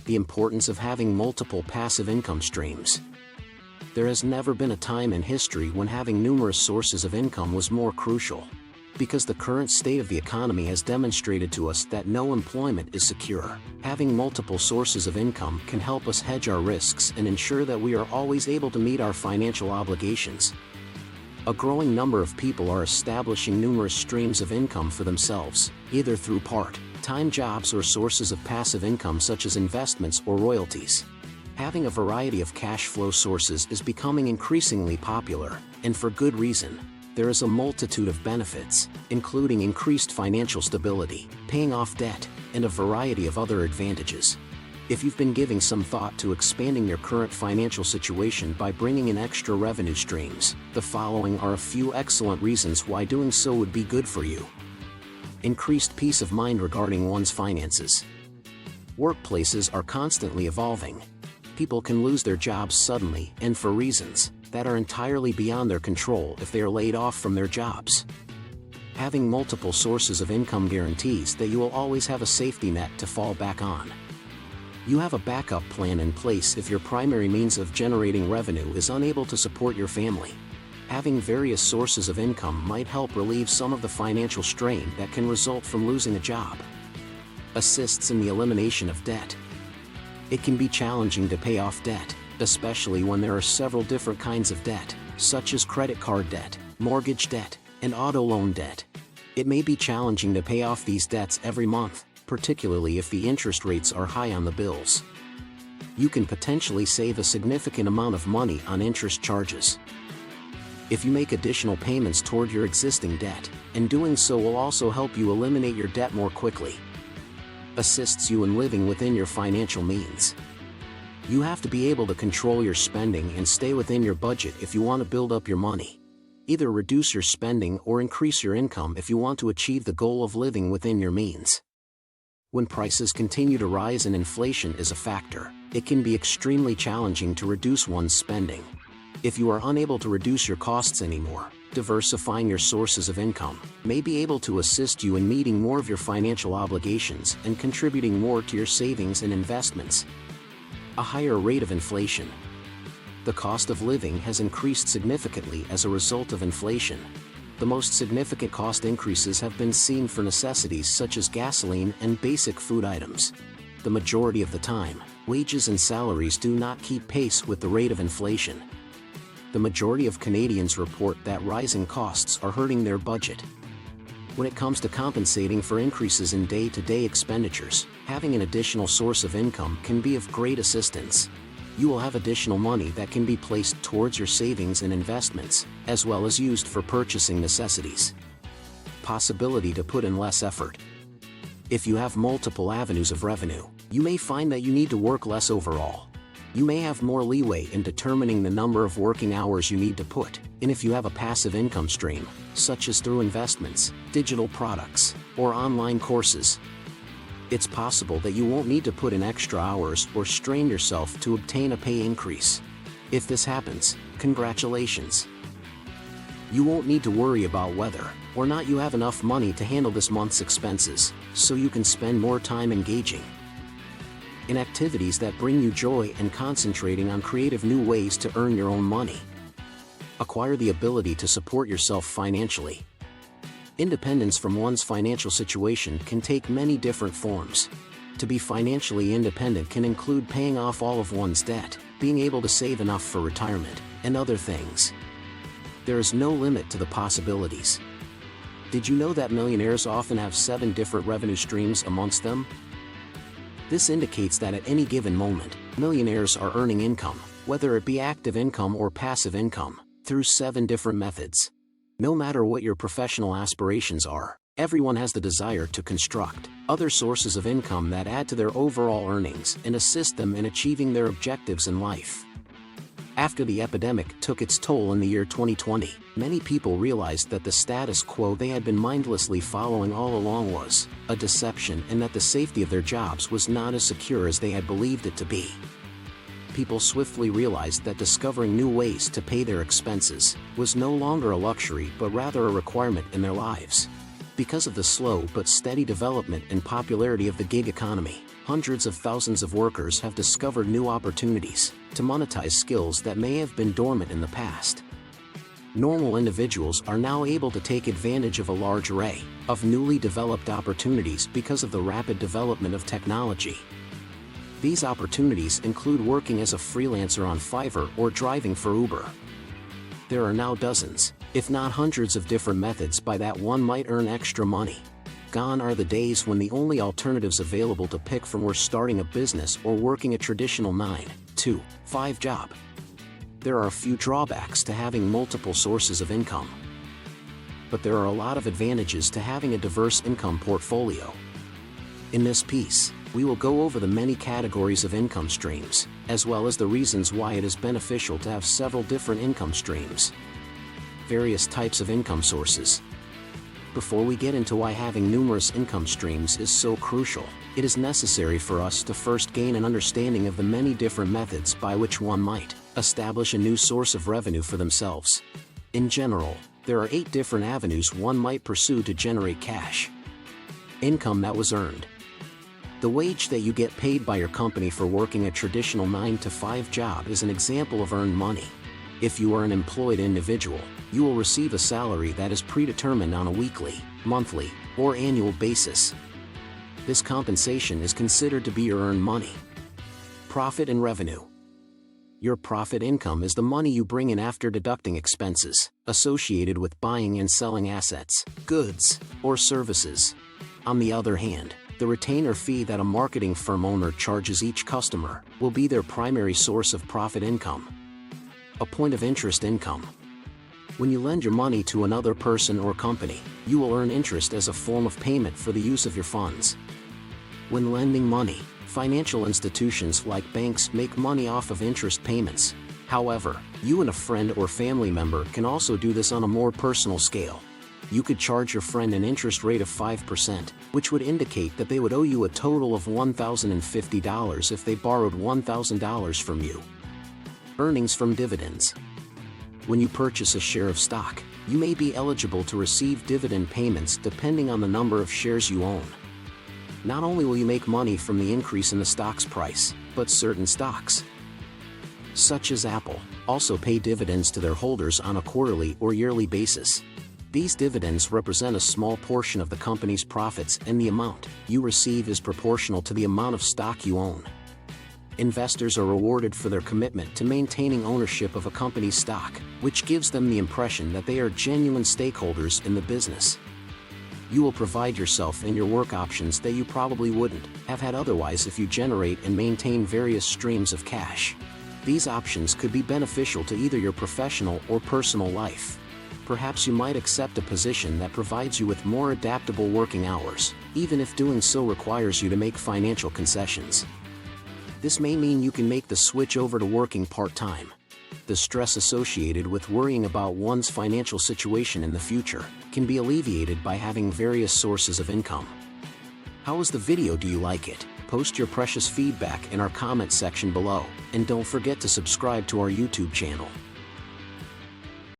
the importance of having multiple passive income streams. There has never been a time in history when having numerous sources of income was more crucial. Because the current state of the economy has demonstrated to us that no employment is secure, having multiple sources of income can help us hedge our risks and ensure that we are always able to meet our financial obligations. A growing number of people are establishing numerous streams of income for themselves, either through part-time jobs or sources of passive income such as investments or royalties. Having a variety of cash flow sources is becoming increasingly popular, and for good reason. There is a multitude of benefits, including increased financial stability, paying off debt, and a variety of other advantages. If you've been giving some thought to expanding your current financial situation by bringing in extra revenue streams, the following are a few excellent reasons why doing so would be good for you. Increased peace of mind regarding one's finances. Workplaces are constantly evolving. People can lose their jobs suddenly and for reasons that are entirely beyond their control if they are laid off from their jobs. Having multiple sources of income guarantees that you will always have a safety net to fall back on. You have a backup plan in place if your primary means of generating revenue is unable to support your family. Having various sources of income might help relieve some of the financial strain that can result from losing a job. Assists in the elimination of debt. It can be challenging to pay off debt, especially when there are several different kinds of debt, such as credit card debt, mortgage debt, and auto loan debt. It may be challenging to pay off these debts every month, particularly if the interest rates are high on the bills. You can potentially save a significant amount of money on interest charges if you make additional payments toward your existing debt, and doing so will also help you eliminate your debt more quickly. Assists you in living within your financial means. You have to be able to control your spending and stay within your budget if you want to build up your money. Either reduce your spending or increase your income if you want to achieve the goal of living within your means. When prices continue to rise and inflation is a factor, it can be extremely challenging to reduce one's spending. If you are unable to reduce your costs anymore, diversifying your sources of income may be able to assist you in meeting more of your financial obligations and contributing more to your savings and investments. A higher rate of inflation. The cost of living has increased significantly as a result of inflation. The most significant cost increases have been seen for necessities such as gasoline and basic food items. The majority of the time, wages and salaries do not keep pace with the rate of inflation. The majority of Canadians report that rising costs are hurting their budget. When it comes to compensating for increases in day-to-day expenditures, having an additional source of income can be of great assistance. You will have additional money that can be placed towards your savings and investments, as well as used for purchasing necessities. Possibility to put in less effort. If you have multiple avenues of revenue, you may find that you need to work less overall. You may have more leeway in determining the number of working hours you need to put in if you have a passive income stream, such as through investments, digital products, or online courses. It's possible that you won't need to put in extra hours or strain yourself to obtain a pay increase. If this happens, congratulations. You won't need to worry about whether or not you have enough money to handle this month's expenses, so you can spend more time engaging in activities that bring you joy and concentrating on creative new ways to earn your own money. Acquire the ability to support yourself financially. Independence from one's financial situation can take many different forms. To be financially independent can include paying off all of one's debt, being able to save enough for retirement, and other things. There is no limit to the possibilities. Did you know that millionaires often have 7 different revenue streams amongst them? This indicates that at any given moment, millionaires are earning income, whether it be active income or passive income, through 7 different methods. No matter what your professional aspirations are, everyone has the desire to construct other sources of income that add to their overall earnings and assist them in achieving their objectives in life. After the epidemic took its toll in the year 2020, many people realized that the status quo they had been mindlessly following all along was a deception and that the safety of their jobs was not as secure as they had believed it to be. People swiftly realized that discovering new ways to pay their expenses was no longer a luxury but rather a requirement in their lives. Because of the slow but steady development and popularity of the gig economy, hundreds of thousands of workers have discovered new opportunities to monetize skills that may have been dormant in the past. Normal individuals are now able to take advantage of a large array of newly developed opportunities because of the rapid development of technology. These opportunities include working as a freelancer on Fiverr or driving for Uber. There are now dozens, if not hundreds of different methods by that one might earn extra money. Gone are the days when the only alternatives available to pick from were starting a business or working a traditional 9-to-5 job. There are a few drawbacks to having multiple sources of income. But there are a lot of advantages to having a diverse income portfolio. In this piece, we will go over the many categories of income streams, as well as the reasons why it is beneficial to have several different income streams. Various types of income sources. Before we get into why having numerous income streams is so crucial, it is necessary for us to first gain an understanding of the many different methods by which one might establish a new source of revenue for themselves. In general, there are 8 different avenues one might pursue to generate cash. Income that was earned. The wage that you get paid by your company for working a traditional 9-to-5 job is an example of earned money. If you are an employed individual, you will receive a salary that is predetermined on a weekly, monthly, or annual basis. This compensation is considered to be your earned money. Profit and revenue. Your profit income is the money you bring in after deducting expenses associated with buying and selling assets, goods, or services. On the other hand, the retainer fee that a marketing firm owner charges each customer will be their primary source of profit income. A point of interest income. When you lend your money to another person or company, you will earn interest as a form of payment for the use of your funds. When lending money, financial institutions like banks make money off of interest payments. However, you and a friend or family member can also do this on a more personal scale. You could charge your friend an interest rate of 5%, which would indicate that they would owe you a total of $1,050 if they borrowed $1,000 from you. Earnings from dividends. When you purchase a share of stock, you may be eligible to receive dividend payments depending on the number of shares you own. Not only will you make money from the increase in the stock's price, but certain stocks, such as Apple, also pay dividends to their holders on a quarterly or yearly basis. These dividends represent a small portion of the company's profits, and the amount you receive is proportional to the amount of stock you own. Investors are rewarded for their commitment to maintaining ownership of a company's stock, which gives them the impression that they are genuine stakeholders in the business. You will provide yourself and your work options that you probably wouldn't have had otherwise if you generate and maintain various streams of cash. These options could be beneficial to either your professional or personal life. Perhaps you might accept a position that provides you with more adaptable working hours, even if doing so requires you to make financial concessions. This may mean you can make the switch over to working part-time. The stress associated with worrying about one's financial situation in the future can be alleviated by having various sources of income. How was the video? Do you like it? Post your precious feedback in our comment section below, and don't forget to subscribe to our YouTube channel.